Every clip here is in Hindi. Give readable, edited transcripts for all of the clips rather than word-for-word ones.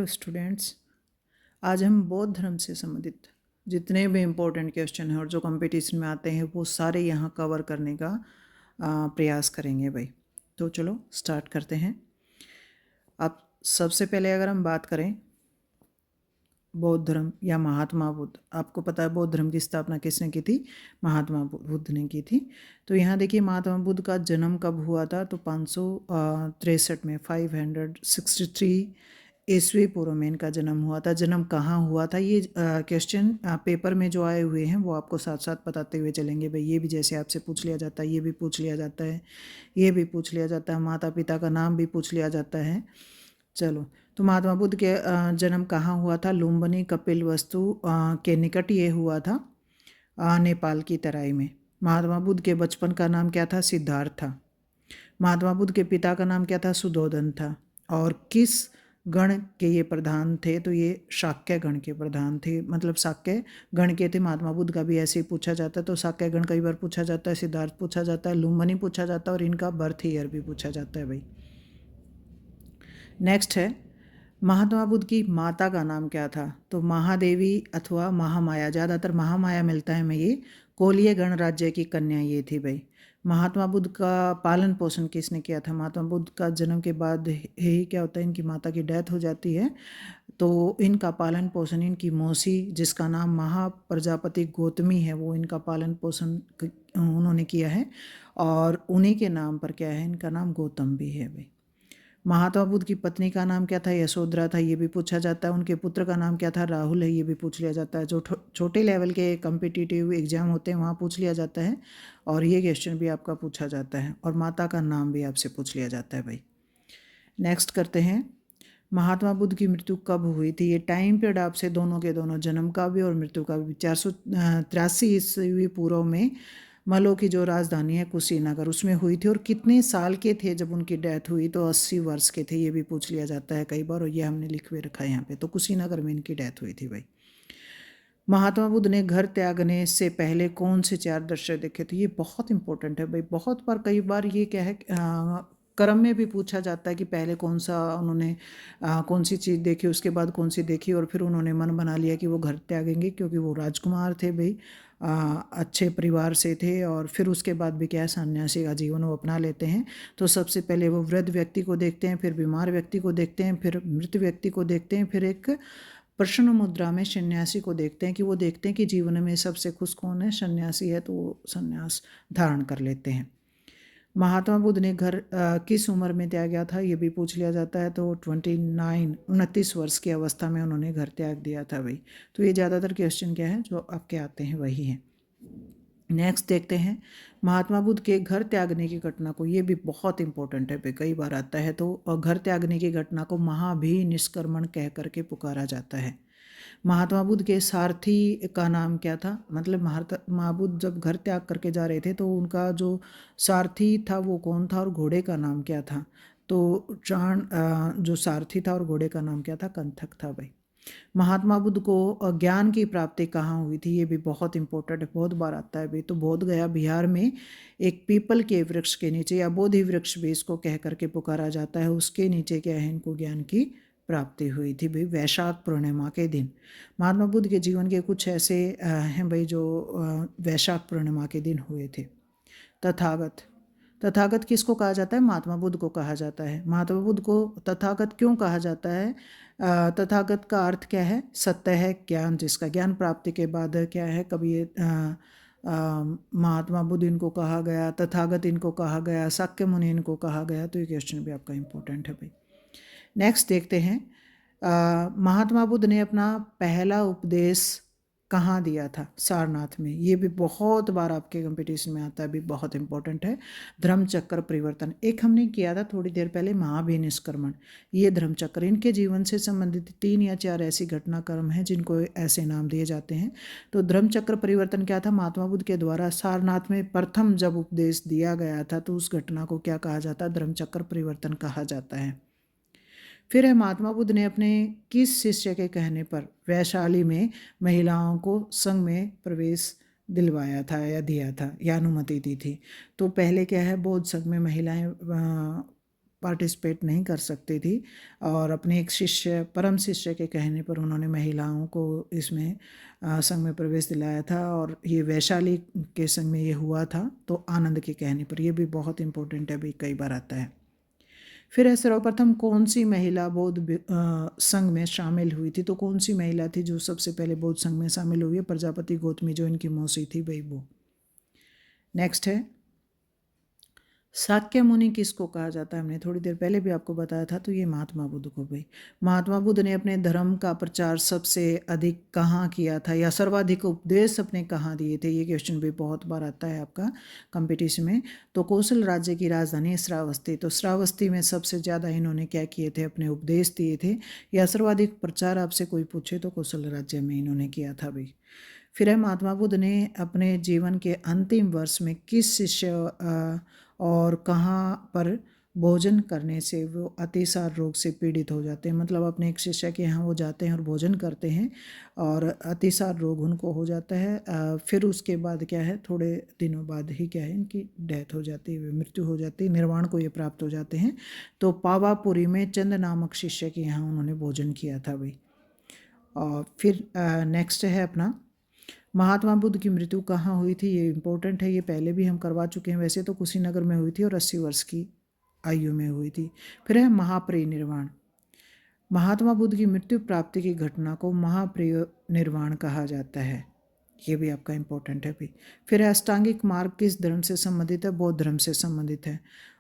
Hello students. आज हम बौद्ध धर्म से संबंधित जितने भी इम्पोर्टेंट क्वेश्चन हैं और जो कंपटीशन में आते हैं वो सारे यहाँ कवर करने का प्रयास करेंगे भाई। तो चलो स्टार्ट करते हैं। अब सबसे पहले अगर हम बात करें बौद्ध धर्म या महात्मा बुद्ध, आपको पता है बौद्ध धर्म की स्थापना किसने की थी? महात्मा बुद्ध ने की थी। तो यहाँ देखिए महात्मा बुद्ध का जन्म कब हुआ था? तो 563 में 563 ईस्वी पूर्व में इनका जन्म हुआ था। जन्म कहाँ हुआ था ये क्वेश्चन पेपर में जो आए हुए हैं वो आपको साथ साथ बताते हुए चलेंगे भाई। ये भी जैसे आपसे पूछ लिया जाता है, ये भी पूछ लिया जाता है, ये भी पूछ लिया जाता है, माता पिता का नाम भी पूछ लिया जाता है। चलो, तो महात्मा बुद्ध के जन्म कहाँ हुआ था? लुम्बिनी कपिलवस्तु के निकट ये हुआ था, नेपाल की तराई में। महात्मा बुद्ध के बचपन का नाम क्या था? सिद्धार्थ था। महात्मा बुद्ध के पिता का नाम क्या था? सुधोधन था। और किस गण के ये प्रधान थे? तो ये शाक्य गण के प्रधान थे, मतलब शाक्य गण के थे। महात्मा बुद्ध का भी ऐसे ही पूछा जाता है, तो शाक्य गण कई बार पूछा जाता है, सिद्धार्थ पूछा जाता है, लुम्बिनी पूछा जाता है और इनका बर्थ ईयर भी पूछा जाता है भाई। नेक्स्ट है महात्मा बुद्ध की माता का नाम क्या था? तो महादेवी अथवा महामाया, ज़्यादातर महामाया मिलता है हमें। ये कोलिय गणराज्य की कन्या ये थी भाई। महात्मा बुद्ध का पालन पोषण किसने किया था? महात्मा बुद्ध का जन्म के बाद ही क्या होता है, इनकी माता की डेथ हो जाती है, तो इनका पालन पोषण इनकी मौसी, जिसका नाम महाप्रजापति गौतमी है, वो इनका पालन पोषण उन्होंने किया है। और उन्हीं के नाम पर क्या है, इनका नाम गौतम भी है भाई। महात्मा बुद्ध की पत्नी का नाम क्या था? यशोधरा था, ये भी पूछा जाता है। उनके पुत्र का नाम क्या था? राहुल है, ये भी पूछ लिया जाता है। जो छोटे लेवल के कम्पिटिटिव एग्जाम होते हैं वहाँ पूछ लिया जाता है और ये क्वेश्चन भी आपका पूछा जाता है। और माता का नाम भी आपसे पूछ लिया जाता है भाई। नेक्स्ट करते हैं, महात्मा बुद्ध की मृत्यु कब हुई थी? ये टाइम पीरियड आपसे दोनों के दोनों, जन्म का भी और मृत्यु का भी। 483 ईस्वी पूर्व में मलो की जो राजधानी है कुशीनगर, उसमें हुई थी। और कितने साल के थे जब उनकी डेथ हुई? तो 80 वर्ष के थे, ये भी पूछ लिया जाता है कई बार और ये हमने लिख हुए रखा है यहाँ पे। तो कुशीनगर में इनकी डेथ हुई थी भाई। महात्मा बुद्ध ने घर त्यागने से पहले कौन से 4 दृश्य देखे थे? ये बहुत इंपॉर्टेंट है भाई। बहुत बार कई बार ये क्या है, क्रम में भी पूछा जाता है कि पहले कौन सा उन्होंने कौन सी चीज़ देखी, उसके बाद कौन सी देखी, और फिर उन्होंने मन बना लिया कि वो घर त्यागेंगे क्योंकि वो राजकुमार थे भाई, अच्छे परिवार से थे। और फिर उसके बाद भी क्या है, सन्यासी का जीवन वो अपना लेते हैं। तो सबसे पहले वो वृद्ध व्यक्ति को देखते हैं, फिर बीमार व्यक्ति को देखते हैं, फिर मृत व्यक्ति को देखते हैं, फिर एक प्रश्न मुद्रा में सन्यासी को देखते हैं कि वो देखते हैं कि जीवन में सबसे खुश कौन है, सन्यासी है, तो वो सन्यास धारण कर लेते हैं। महात्मा बुद्ध ने घर किस उम्र में त्यागा था? ये भी पूछ लिया जाता है। तो 29 वर्ष की अवस्था में उन्होंने घर त्याग दिया था भाई। तो ये ज़्यादातर क्वेश्चन क्या है जो आपके आते हैं वही हैं। नेक्स्ट देखते हैं महात्मा बुद्ध के घर त्यागने की घटना को, ये भी बहुत इंपॉर्टेंट है भाई, कई बार आता है। तो घर त्यागने की घटना को महाभिनिष्क्रमण कह करके पुकारा जाता है। महात्मा बुद्ध के सारथी का नाम क्या था? मतलब महात्मा बुद्ध जब घर त्याग करके जा रहे थे तो उनका जो सारथी था वो कौन था और घोड़े का नाम क्या था? तो जो सारथी था और घोड़े का नाम क्या था? कंथक था भाई। महात्मा बुद्ध को ज्ञान की प्राप्ति कहाँ हुई थी? ये भी बहुत इंपॉर्टेंट है, बहुत बार आता है भाई। तो बोध गया बिहार में एक पीपल के वृक्ष के नीचे, या बोधि वृक्ष भी इसको कह करके पुकारा जाता है, उसके नीचे क्या है, इनको ज्ञान की प्राप्ति हुई थी भाई, वैशाख पूर्णिमा के दिन। महात्मा बुद्ध के जीवन के कुछ ऐसे हैं भाई जो वैशाख पूर्णिमा के दिन हुए थे। तथागत, तथागत किसको कहा जाता है? महात्मा बुद्ध को कहा जाता है। महात्मा बुद्ध को तथागत क्यों कहा जाता है? तथागत का अर्थ क्या है? सत्य है, ज्ञान, जिसका ज्ञान प्राप्ति के बाद क्या है, कभी ये महात्मा बुद्ध इनको कहा गया, तथागत इनको कहा गया, शाक्य मुनि इनको कहा गया। तो ये क्वेश्चन भी आपका इंपॉर्टेंट है भाई। नेक्स्ट देखते हैं, महात्मा बुद्ध ने अपना पहला उपदेश कहाँ दिया था? सारनाथ में। ये भी बहुत बार आपके कंपटीशन में आता है, भी बहुत इंपॉर्टेंट है। धर्मचक्र परिवर्तन एक हमने किया था थोड़ी देर पहले, महाभिनिष्क्रमण। ये धर्मचक्र, इनके जीवन से संबंधित 3 या 4 ऐसी घटनाक्रम हैं जिनको ऐसे नाम दिए जाते हैं। तो धर्मचक्र परिवर्तन क्या था? महात्मा बुद्ध के द्वारा सारनाथ में प्रथम जब उपदेश दिया गया था तो उस घटना को क्या कहा जाता है? धर्मचक्र परिवर्तन कहा जाता है। फिर है महात्मा बुद्ध ने अपने किस शिष्य के कहने पर वैशाली में महिलाओं को संघ में प्रवेश दिलवाया था या दिया था या अनुमति दी थी? तो पहले क्या है, बौद्ध संघ में महिलाएं पार्टिसिपेट नहीं कर सकती थी, और अपने एक शिष्य, परम शिष्य के कहने पर उन्होंने महिलाओं को इसमें संघ में प्रवेश दिलाया था, और ये वैशाली के संघ में ये हुआ था, तो आनंद के कहने पर। ये भी बहुत इंपॉर्टेंट है, भी कई बार आता है। फिर है सर्वप्रथम कौन सी महिला बौद्ध संघ में शामिल हुई थी? तो कौन सी महिला थी जो सबसे पहले बौद्ध संघ में शामिल हुई है? प्रजापति गौतमी, जो इनकी मौसी थी भाई, वो। नेक्स्ट है शाक्य मुनि किसको कहा जाता है? हमने थोड़ी देर पहले भी आपको बताया था, तो ये महात्मा बुद्ध को भाई। महात्मा बुद्ध ने अपने धर्म का प्रचार सबसे अधिक कहाँ किया था, या सर्वाधिक उपदेश अपने कहाँ दिए थे? ये क्वेश्चन भी बहुत बार आता है आपका कंपटीशन में। तो कौशल राज्य की राजधानी श्रावस्ती, तो श्रावस्ती में सबसे ज़्यादा इन्होंने क्या किए थे? अपने उपदेश दिए थे। या सर्वाधिक प्रचार आपसे कोई पूछे तो कौशल राज्य में इन्होंने किया था भाई। फिर है महात्मा बुद्ध ने अपने जीवन के अंतिम वर्ष में किस शिष्य और कहाँ पर भोजन करने से वो अतिसार रोग से पीड़ित हो जाते हैं? मतलब अपने एक शिष्य के यहाँ वो जाते हैं और भोजन करते हैं, और अतिसार रोग उनको हो जाता है। फिर उसके बाद क्या है, थोड़े दिनों बाद ही क्या है, इनकी डेथ हो जाती है, मृत्यु हो जाती है, निर्वाण को ये प्राप्त हो जाते हैं। तो पावापुरी में चंद नामक शिष्य के यहाँ उन्होंने भोजन किया था भाई। और फिर नेक्स्ट है अपना, महात्मा बुद्ध की मृत्यु कहाँ हुई थी? ये इम्पोर्टेंट है, ये पहले भी हम करवा चुके हैं। वैसे तो कुशीनगर में हुई थी और 80 वर्ष की आयु में हुई थी। फिर है महापरिनिर्वाण। महात्मा बुद्ध की मृत्यु प्राप्ति की घटना को महापरिनिर्वाण कहा जाता है। ये भी आपका इम्पोर्टेंट है भी। फिर है अष्टांगिक मार्ग किस धर्म से संबंधित है? बौद्ध धर्म से संबंधित है।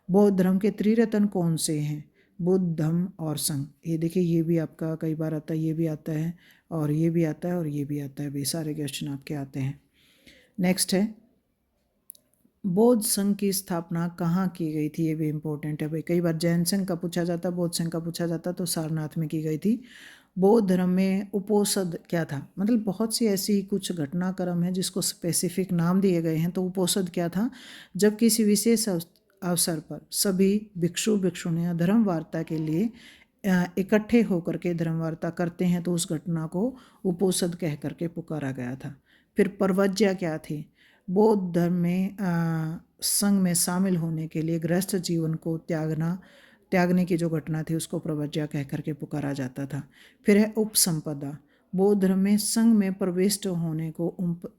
बौद्ध धर्म के त्रिरत्न कौन से हैं? बुद्ध, धम्म और संघ। ये देखिए, ये भी आपका कई बार आता है, ये भी आता है, और ये भी आता है, और ये भी आता है भाई। सारे क्वेश्चन आपके आते हैं। नेक्स्ट है बौद्ध संघ की स्थापना कहाँ की गई थी? ये भी इम्पोर्टेंट है भाई। कई बार जैन संघ का पूछा जाता, बौद्ध संघ का पूछा जाता, तो सारनाथ में की गई थी। बौद्ध धर्म में उपोषद क्या था? मतलब बहुत सी ऐसी कुछ घटनाक्रम है जिसको स्पेसिफिक नाम दिए गए हैं। तो उपोषद क्या था? जब किसी विशेष अवसर पर सभी भिक्षु भिक्षुणियाँ धर्म वार्ता के लिए इकट्ठे होकर के धर्म वार्ता करते हैं, तो उस घटना को उपोषद कह करके पुकारा गया था। फिर परवज्या क्या थी? बौद्ध धर्म में संघ में शामिल होने के लिए गृहस्थ जीवन को त्यागने की जो घटना थी, उसको प्रवज्या कह करके पुकारा जाता था। फिर है उपसंपदा। बौद्ध धर्म में संघ में प्रविष्ट होने को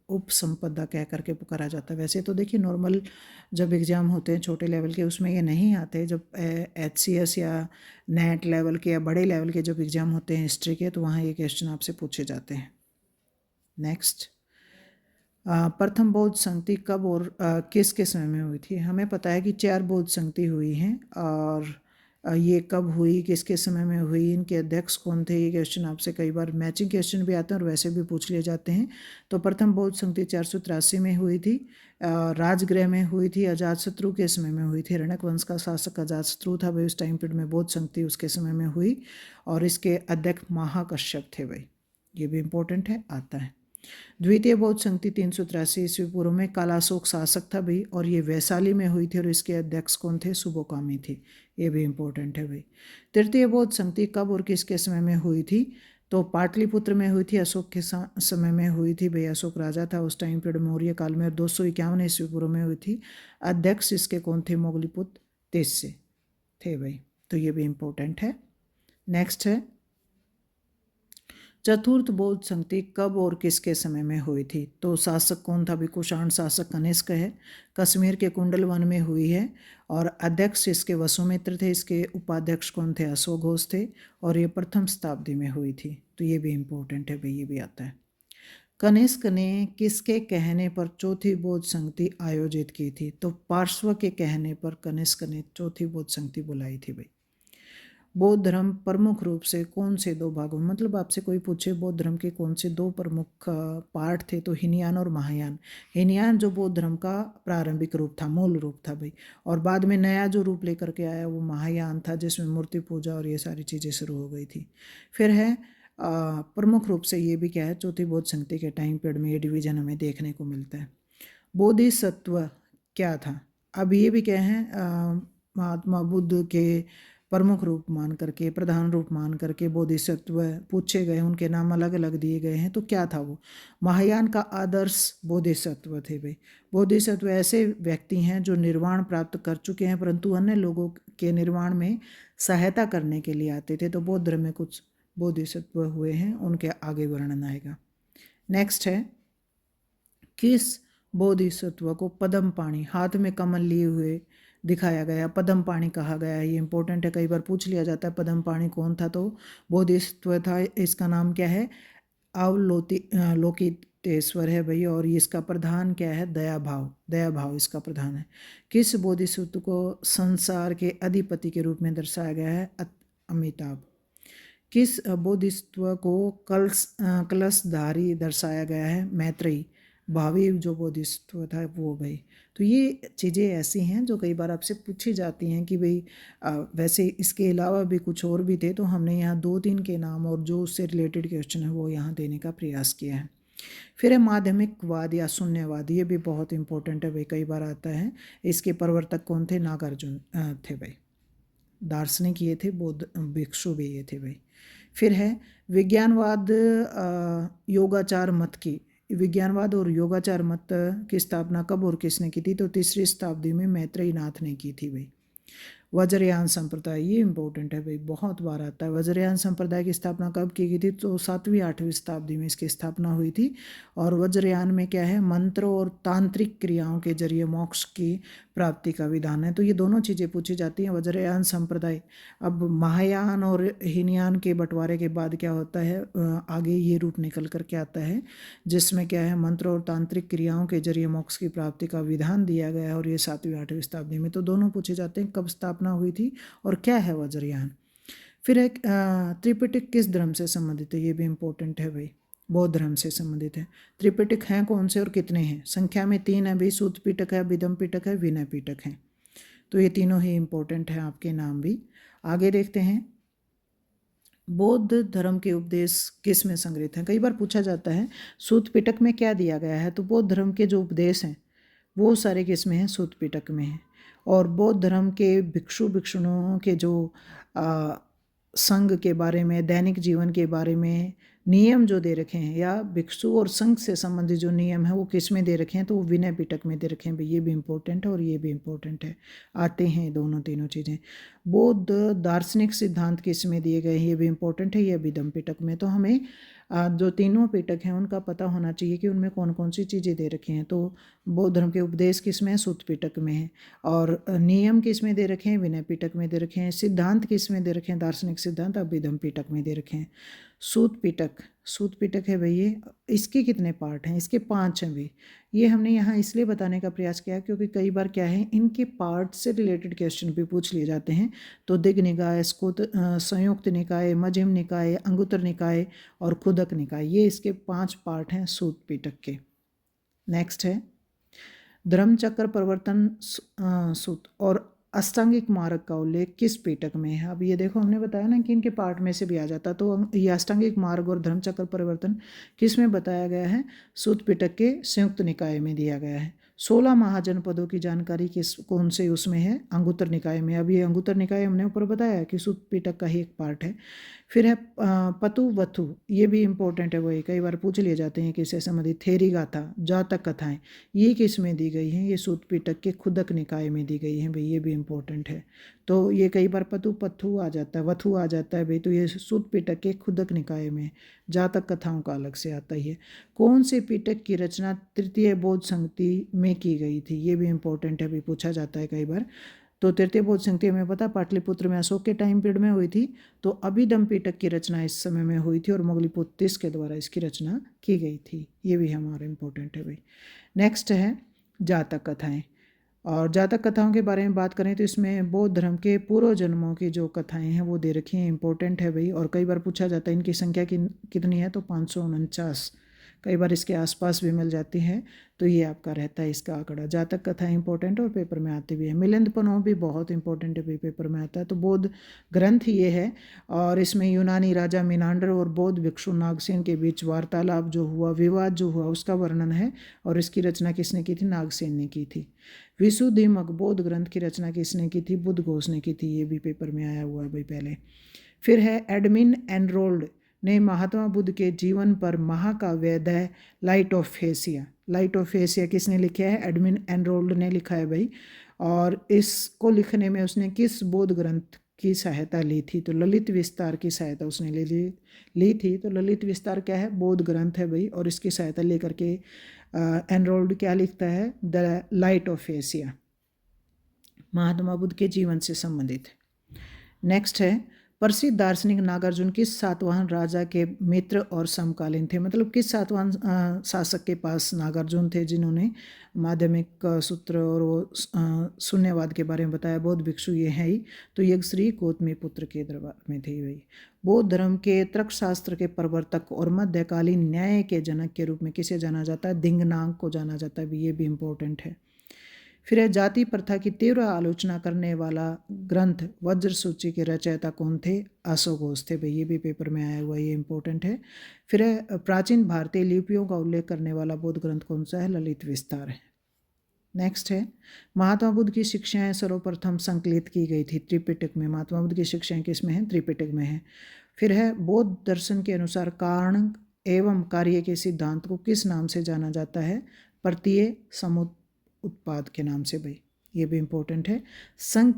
उपसंपदा कह करके पुकारा जाता है। वैसे तो देखिए, नॉर्मल जब एग्ज़ाम होते हैं छोटे लेवल के, उसमें ये नहीं आते। जब HCS या नेट लेवल के या बड़े लेवल के जब एग्ज़ाम होते हैं हिस्ट्री के, तो वहाँ ये क्वेश्चन आपसे पूछे जाते हैं। नेक्स्ट, प्रथम बौद्ध संगति कब और किस के समय में हुई थी? हमें पता है कि 4 बौद्ध संगति हुई हैं, और ये कब हुई, किसके समय में हुई, इनके अध्यक्ष कौन थे? ये क्वेश्चन आपसे कई बार मैचिंग क्वेश्चन भी आते हैं और वैसे भी पूछ लिए जाते हैं। तो प्रथम बौद्ध संगति 483 में हुई थी, राजगृह में हुई थी, अजातशत्रु के समय में हुई थी। हिरण्यक वंश का शासक अजातशत्रु था भाई, उस टाइम पीरियड में बौद्ध संगति उसके समय में हुई, और इसके अध्यक्ष महाकश्यप थे भाई। ये भी इम्पोर्टेंट है, आता है। द्वितीय बौद्ध संगति 383 ईस्वी पूर्व में कालाशोक शासक था भाई, और ये वैशाली में हुई थी, और इसके अध्यक्ष कौन थे? सुबोकामी थे। ये भी इम्पोर्टेंट है भाई। तृतीय बौद्ध संगति कब और किसके समय में हुई थी? तो पाटलिपुत्र में हुई थी, अशोक के समय में हुई थी भाई। अशोक राजा था उस टाइम पीरियड, मौर्य काल में, 251 ईस्वी पूर्व में हुई थी। अध्यक्ष इसके कौन थे? मोगलीपुत्र तेज थे भाई। तो ये भी इम्पोर्टेंट है। नेक्स्ट है चतुर्थ बौद्ध संगति कब और किसके समय में हुई थी? तो शासक कौन था? भी कुषाण शासक कनिष्क है, कश्मीर के कुंडल वन में हुई है, और अध्यक्ष इसके वसुमित्र थे। इसके उपाध्यक्ष कौन थे? अशोक घोष थे, और ये प्रथम शताब्दी में हुई थी। तो ये भी इम्पोर्टेंट है भाई, ये भी आता है। कनिष्क ने किसके कहने पर चौथी बौद्ध संगति आयोजित की थी? तो पार्श्व के कहने पर कनिष्क ने चौथी बौद्ध संगति बुलाई थी भाई। बौद्ध धर्म प्रमुख रूप से कौन से 2 भागों, मतलब आपसे कोई पूछे बौद्ध धर्म के कौन से 2 प्रमुख पार्ट थे, तो हीनयान और महायान। हीनयान जो बौद्ध धर्म का प्रारंभिक रूप था, मूल रूप था भाई, और बाद में नया जो रूप लेकर के आया वो महायान था, जिसमें मूर्ति पूजा और ये सारी चीज़ें शुरू हो गई थी। फिर है प्रमुख रूप से ये भी क्या है, चौथी बौद्ध संगति के टाइम पीरियड में ये डिवीजन हमें देखने को मिलता है। बोधिसत्व क्या था? अब ये भी क्या है, महात्मा बुद्ध के प्रमुख रूप मान करके, प्रधान रूप मान करके बोधिसत्व पूछे गए, उनके नाम अलग अलग दिए गए हैं। तो क्या था वो? महायान का आदर्श बोधिसत्व थे भाई। बोधिसत्व ऐसे व्यक्ति हैं जो निर्वाण प्राप्त कर चुके हैं परंतु अन्य लोगों के निर्वाण में सहायता करने के लिए आते थे। तो बौद्ध धर्म में कुछ बोधिसत्व हुए हैं, उनके आगे वर्णन आएगा। नेक्स्ट है, किस बोधिसत्व को पद्म पाणि, हाथ में कमल लिए हुए दिखाया गया, पद्म पाणि कहा गया है? ये इंपॉर्टेंट है, कई बार पूछ लिया जाता है पद्म पाणि कौन था। तो बोधिसत्व था, इसका नाम क्या है? लोकितेश्वर है भाई। और इसका प्रधान क्या है? दया भाव, दया भाव इसका प्रधान है। किस बोधिसत्व को संसार के अधिपति के रूप में दर्शाया गया है? अमिताभ। किस बोधिसत्व को कलशधारी दर्शाया गया है? मैत्रेयी। भावी जो बोधिसत्व था वो भाई। तो ये चीज़ें ऐसी हैं जो कई बार आपसे पूछी जाती हैं कि भाई वैसे इसके अलावा भी कुछ और भी थे, तो हमने यहाँ 2-3 के नाम और जो उससे रिलेटेड क्वेश्चन है वो यहाँ देने का प्रयास किया है। फिर है माध्यमिकवाद या शून्यवाद, ये भी बहुत इंपॉर्टेंट है भाई, कई बार आता है। इसके प्रवर्तक कौन थे? नागार्जुन थे भाई। दार्शनिक ये थे, बौद्ध भिक्षु भी ये थे भाई। फिर है विज्ञानवाद योगाचार मत की, विज्ञानवाद और योगाचार मत की स्थापना कब और किसने की थी? तो 3री शताब्दी में मैत्रेयी नाथ ने की थी भाई। वज्रयान संप्रदाय, ये इंपॉर्टेंट है भाई, बहुत बार आता है। वज्रयान संप्रदाय की स्थापना कब की गई थी? तो 7वीं-8वीं शताब्दी में इसकी स्थापना हुई थी। और वज्रयान में क्या है? मंत्रों और तांत्रिक क्रियाओं के जरिए मोक्ष की प्राप्ति का विधान है। तो ये दोनों चीज़ें पूछी जाती हैं। वज्रयान संप्रदाय, अब महायान और हीनयान के बंटवारे के बाद क्या होता है, आगे ये रूप निकल कर के आता है जिसमें क्या है? मंत्र और तांत्रिक क्रियाओं के जरिए मोक्ष की प्राप्ति का विधान दिया गया है। और ये 7वीं-8वीं शताब्दी में। तो दोनों पूछे जाते हैं, कब स्थापना हुई थी और क्या है वज्रयान। फिर एक त्रिपिटक किस धर्म से संबंधित है? ये भी इंपॉर्टेंट है भाई, बौद्ध धर्म से संबंधित है। त्रिपिटक हैं कौन से और कितने हैं? संख्या में 3 है भाई, सूत पिटक है, विदम पिटक है, विनय पिटक है। तो ये तीनों ही इंपॉर्टेंट है, आपके नाम भी। आगे देखते हैं, बौद्ध धर्म के उपदेश किस में संग्रहित हैं? कई बार पूछा जाता है सूत पिटक में क्या दिया गया है। तो बौद्ध धर्म के जो उपदेश हैं वो सारे किस में हैं? सूत पिटक में हैं। और बौद्ध धर्म के भिक्षु भिक्षुणियों के जो संघ के बारे में, दैनिक जीवन के बारे में नियम जो दे रखे हैं, या भिक्षु और संघ से संबंधित जो नियम है वो किस में दे रखे हैं? तो वो विनय पिटक में दे रखे हैं भाई। ये भी इम्पोर्टेंट है और ये भी इम्पोर्टेंट है, आते हैं दोनों तीनों चीज़ें। बौद्ध दार्शनिक सिद्धांत किस में दिए गए हैं? ये भी इम्पोर्टेंट है, ये विदम पिटक में। तो हमें जो तीनों पिटक हैं उनका पता होना चाहिए कि उनमें कौन कौन सी चीज़ें दे रखी हैं। तो बौद्ध धर्म के उपदेश किस में है? सूत पिटक में है। और नियम किस में दे रखे हैं? विनय पिटक में दे रखे हैं। सिद्धांत किस में दे रखे हैं? दार्शनिक सिद्धांत अभिधम पिटक में दे रखे हैं। सूत पिटक, सूत पिटक है भाई ये। इसके कितने पार्ट हैं? इसके 5 हैं भाई। ये हमने यहाँ इसलिए बताने का प्रयास किया क्योंकि कई बार क्या है, इनके पार्ट से रिलेटेड क्वेश्चन भी पूछ लिए जाते हैं। तो दिग्ग निकाय, संयुक्त निकाय, मध्यम निकाय, अंगुत्तर निकाय और खुदक निकाय, ये इसके 5 पार्ट हैं सूत पिटक के। नेक्स्ट है धर्मचक्र प्रवर्तन सूत और अष्टांगिक मार्ग का उल्लेख किस पिटक में है? अब ये देखो, हमने बताया ना कि इनके पार्ट में से भी आ जाता। तो ये अष्टांगिक मार्ग और धर्मचक्र परिवर्तन किस में बताया गया है? सूत पिटक के संयुक्त निकाय में दिया गया है। 16 महाजनपदों की जानकारी किस कौन से उसमें है? अंगुत्तर निकाय में। अब ये अंगुत्तर निकाय हमने ऊपर बताया कि सूत पिटक का ही एक पार्ट है। फिर है पतु वथु, ये भी इंपॉर्टेंट है, वही कई बार पूछ लिए जाते हैं किससे संबंधित। थेरी गाथा, जातक कथाएं, ये किस में दी गई हैं? ये सूत पिटक के खुदक निकाय में दी गई हैं भाई, ये भी इंपॉर्टेंट है। तो ये कई बार पतु पथु आ जाता है, वथु आ जाता है भाई, तो ये सूत पिटक के खुदक निकाय में। जातक कथाओं का अलग से आता ही है। कौन से पिटक की रचना तृतीय बौद्ध संगति में की गई थी? ये भी इंपॉर्टेंट है भाई, पूछा जाता है कई बार। तो तृतीय बौद्ध संगति में पता पाटलिपुत्र में अशोक के टाइम पीरियड में हुई थी। तो अभिधम पिटक की रचना इस समय में हुई थी और मोगलीपुत्तिस के द्वारा इसकी रचना की गई थी। ये भी हमारा इंपॉर्टेंट है भाई। नेक्स्ट है जातक कथाएं। और जातक कथाओं के बारे में बात करें तो इसमें बौद्ध धर्म के पूर्व जन्मों की जो कथाएं हैं वो दे रखी हैं, इंपॉर्टेंट है भाई। और कई बार पूछा जाता है इनकी संख्या कितनी है? तो 549 कई बार इसके आसपास भी मिल जाती हैं, तो ये आपका रहता है इसका आंकड़ा। जातक कथा इंपॉर्टेंट और पेपर में आती भी है। मिलिंदपनो भी बहुत इंपॉर्टेंट है, भी पेपर में आता है। तो बौद्ध ग्रंथ ये है, और इसमें यूनानी राजा मिनांडर और बौद्ध भिक्षु नागसेन के बीच वार्तालाप जो हुआ, विवाद जो हुआ, उसका वर्णन है। और इसकी रचना किसने की थी? नागसेन ने की थी। विशुद्धिमग बौद्ध ग्रंथ की रचना किसने की थी? बुद्ध घोष ने की थी। ये भी पेपर में आया हुआ है भाई पहले। फिर है एडमिन एनरोल्ड ने महात्मा बुद्ध के जीवन पर महाकाव्य the light of Asia, light of Asia किसने लिखा है? एडमिन एनरोल्ड ने लिखा है भाई। और इसको लिखने में उसने किस बौद्ध ग्रंथ की सहायता ली थी? तो ललित विस्तार की सहायता उसने ली थी। तो ललित विस्तार क्या है? बौद्ध ग्रंथ है भाई। और इसकी सहायता लेकर के एनरोल्ड क्या लिखता है? The light of Asia, Mahatma Buddha के जीवन से संबंधित। नेक्स्ट है, प्रसिद्ध दार्शनिक नागार्जुन किस सातवाहन राजा के मित्र और समकालीन थे? मतलब किस सातवाहन शासक के पास नागार्जुन थे जिन्होंने माध्यमिक सूत्र और वो शून्यवाद के बारे में बताया? बौद्ध भिक्षु ये है ही। तो यज्ञश्री गौतमी पुत्र के दरबार में थे भाई। बौद्ध धर्म के तर्कशास्त्र के प्रवर्तक और मध्यकालीन न्याय के जनक के रूप में किसे जाना जाता है? दिंगनांग को जाना जाता है। ये भी इम्पोर्टेंट है। फिर है, जाति प्रथा की तीव्र आलोचना करने वाला ग्रंथ वज्र सूची के रचयिता कौन थे? अशोक घोष थे भाई। ये भी पेपर में आया हुआ, ये इंपॉर्टेंट है। फिर है, प्राचीन भारतीय लिपियों का उल्लेख करने वाला बौद्ध ग्रंथ कौन सा है? ललित विस्तार है। नेक्स्ट है, महात्मा बुद्ध की शिक्षाएं सर्वप्रथम संकलित की गई थी त्रिपिटक में। महात्मा बुद्ध की शिक्षाएं किस में हैं? त्रिपिटक में है। फिर है, बौद्ध दर्शन के अनुसार कारण एवं कार्य के सिद्धांत को किस नाम से जाना जाता है? प्रत्यय उत्पाद के नाम से भाई। ये भी इम्पोर्टेंट है। संघ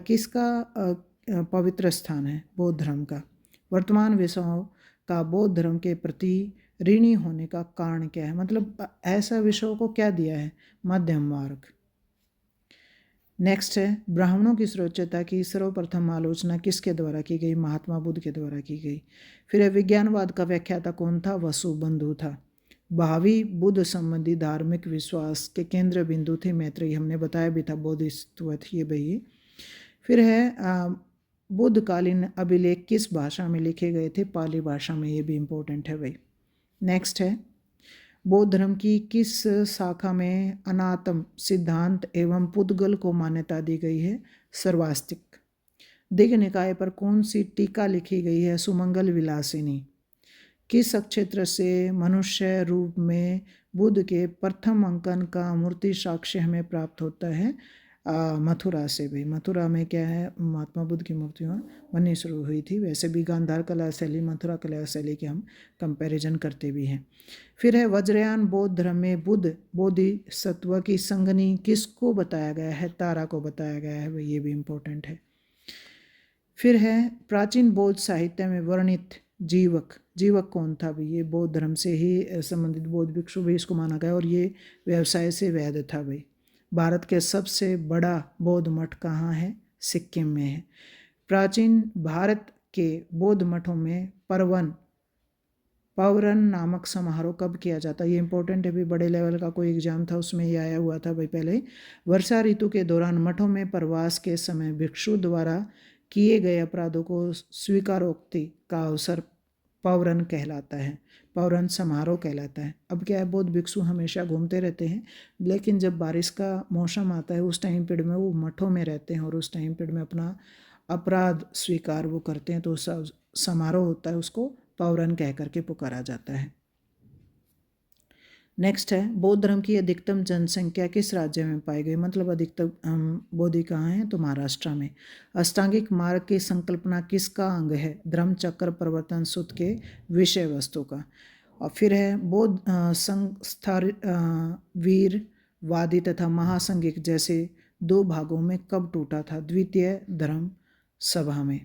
किसका पवित्र स्थान है? बौद्ध धर्म का। वर्तमान विषयों का बौद्ध धर्म के प्रति ऋणी होने का कारण क्या है? मतलब ऐसा विषयों को क्या दिया है? मध्यम मार्ग। नेक्स्ट है, ब्राह्मणों की सुरक्षितता की सर्वप्रथम आलोचना किसके द्वारा की गई? महात्मा बुद्ध के द्वारा की गई। फिर है, विज्ञानवाद का व्याख्याता कौन था? वसुबंधु था। भावी बुद्ध संबंधी धार्मिक विश्वास के केंद्र बिंदु थे मैत्रेयी, हमने बताया भी था, बोधिसत्व ये भाई। फिर है, बुद्धकालीन अभिलेख किस भाषा में लिखे गए थे? पाली भाषा में। ये भी इम्पोर्टेंट है भाई। नेक्स्ट है, बौद्ध धर्म की किस शाखा में अनात्म सिद्धांत एवं पुद्गल को मान्यता दी गई है? सर्वास्तिक। दिग्ग निकाय पर कौन सी टीका लिखी गई है? सुमंगल विलासिनी। किस क्षेत्र से मनुष्य रूप में बुद्ध के प्रथम अंकन का मूर्ति साक्ष्य हमें प्राप्त होता है? मथुरा से भी। मथुरा में क्या है? महात्मा बुद्ध की मूर्तियाँ बननी शुरू हुई थी। वैसे भी गांधार कला शैली, मथुरा कला शैली के हम कंपैरिजन करते भी हैं। फिर है, वज्रयान बौद्ध धर्म में बुद्ध बोधिसत्व की संगनी किसको बताया गया है? तारा को बताया गया है। ये भी इम्पोर्टेंट है। फिर है, प्राचीन बौद्ध साहित्य में वर्णित जीवक कौन था भाई? ये बौद्ध धर्म से ही संबंधित बौद्ध भिक्षु भी इसको माना गया, और ये व्यवसाय से वैध था भाई। भारत के सबसे बड़ा बौद्ध मठ कहाँ है? सिक्किम में है। प्राचीन भारत के बौद्ध मठों में पवरन नामक समारोह कब किया जाता है? ये इंपॉर्टेंट है भी, बड़े लेवल का कोई एग्जाम था उसमें ये आया हुआ था भाई पहले। वर्षा ऋतु के दौरान मठों में प्रवास के समय भिक्षु द्वारा किए गए अपराधों को स्वीकारोक्ति का अवसर पवरन कहलाता है, पवरन समारोह कहलाता है। अब क्या है, बौद्ध भिक्षु हमेशा घूमते रहते हैं, लेकिन जब बारिश का मौसम आता है उस टाइम पीरियड में वो मठों में रहते हैं, और उस टाइम पीरियड में अपना अपराध स्वीकार वो करते हैं। तो समारोह होता है, उसको पवरन कह करके पुकारा जाता है। नेक्स्ट है, बौद्ध धर्म की अधिकतम जनसंख्या किस राज्य में पाई गई? मतलब अधिकतम बौद्धि कहाँ है? तो महाराष्ट्र में। अष्टांगिक मार्ग की संकल्पना किसका अंग है? धर्म चक्र प्रवर्तन सूत्र के विषय वस्तु का। और फिर है, बौद्ध वीरवादी तथा महासंघिक जैसे दो भागों में कब टूटा था? द्वितीय धर्म सभा में।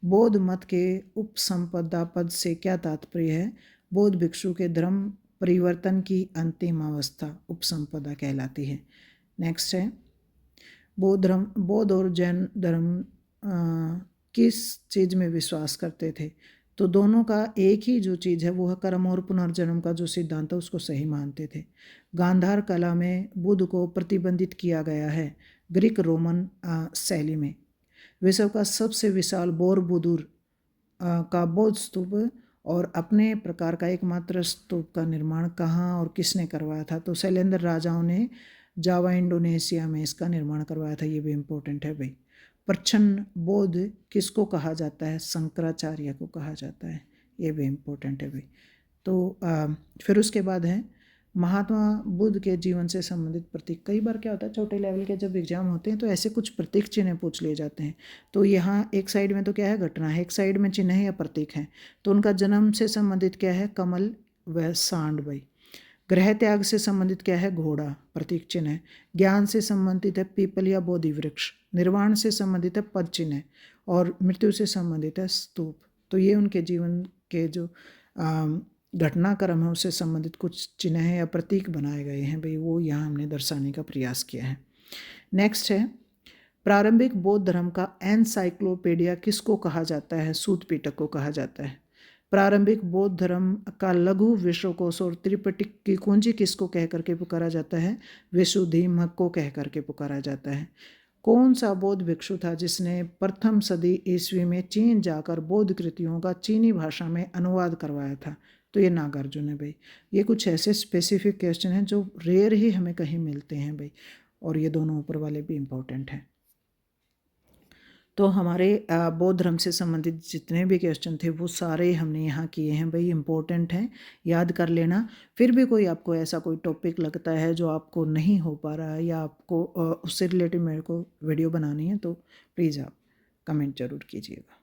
बौद्ध मत के उपसंपदा पद से क्या तात्पर्य है? बौद्ध भिक्षु के धर्म परिवर्तन की अंतिम अवस्था उपसंपदा कहलाती है। नेक्स्ट है, बौद्ध और जैन धर्म किस चीज़ में विश्वास करते थे? तो दोनों का एक ही जो चीज़ है वो है कर्म और पुनर्जन्म का जो सिद्धांत है उसको सही मानते थे। गांधार कला में बुद्ध को प्रतिबंधित किया गया है ग्रीक रोमन शैली में। विश्व का सबसे विशाल बोरबुदुर का बौद्ध स्तूप और अपने प्रकार का एकमात्र स्तूप का निर्माण कहाँ और किसने करवाया था? तो शैलेंद्र राजाओं ने जावा इंडोनेशिया में इसका निर्माण करवाया था। ये भी इम्पोर्टेंट है भाई। प्रच्छन्न बोध किसको कहा जाता है? शंकराचार्य को कहा जाता है। ये भी इम्पोर्टेंट है भाई। तो फिर उसके बाद है महात्मा बुद्ध के जीवन से संबंधित प्रतीक। कई बार क्या होता है, छोटे लेवल के जब एग्जाम होते हैं तो ऐसे कुछ प्रतीक चिन्ह पूछ लिए जाते हैं। तो यहाँ एक साइड में तो क्या है, घटना है, एक साइड में चिन्ह है या प्रतीक है। तो उनका जन्म से संबंधित क्या है? कमल व सांड भाई। ग्रह त्याग से संबंधित क्या है? घोड़ा, प्रतीक चिन्ह है। ज्ञान से संबंधित है पीपल या बोधि वृक्ष। निर्वाण से संबंधित है पद चिन्ह है। और मृत्यु से संबंधित है स्तूप। तो ये उनके जीवन के जो घटनाक्रम है उससे संबंधित कुछ चिन्ह है या प्रतीक बनाए गए हैं भाई, वो यहाँ हमने दर्शाने का प्रयास किया है। नेक्स्ट है प्रारंभिक बौद्ध धर्म का एनसाइक्लोपीडिया किसको कहा जाता है? सूत पीटक को कहा जाता है। प्रारंभिक बौद्ध धर्म का लघु विश्वकोश और त्रिपिटक की कुंजी किसको कह करके पुकारा जाता है? विशुद्धिमक को कह करके पुकारा जाता है। कौन सा बौद्ध भिक्षु था जिसने प्रथम सदी ईस्वी में चीन जाकर बौद्ध कृतियों का चीनी भाषा में अनुवाद करवाया था? तो ये नागार्जुन है भाई। ये कुछ ऐसे स्पेसिफिक क्वेश्चन हैं जो रेयर ही हमें कहीं मिलते हैं भाई, और ये दोनों ऊपर वाले भी इम्पोर्टेंट हैं। तो हमारे बौद्ध धर्म से संबंधित जितने भी क्वेश्चन थे वो सारे हमने यहाँ किए हैं भाई, इम्पोर्टेंट हैं, याद कर लेना। फिर भी कोई आपको ऐसा कोई टॉपिक लगता है जो आपको नहीं हो पा रहा है या आपको उससे रिलेटेड मेरे को वीडियो बनानी है तो प्लीज़ आप कमेंट ज़रूर कीजिएगा।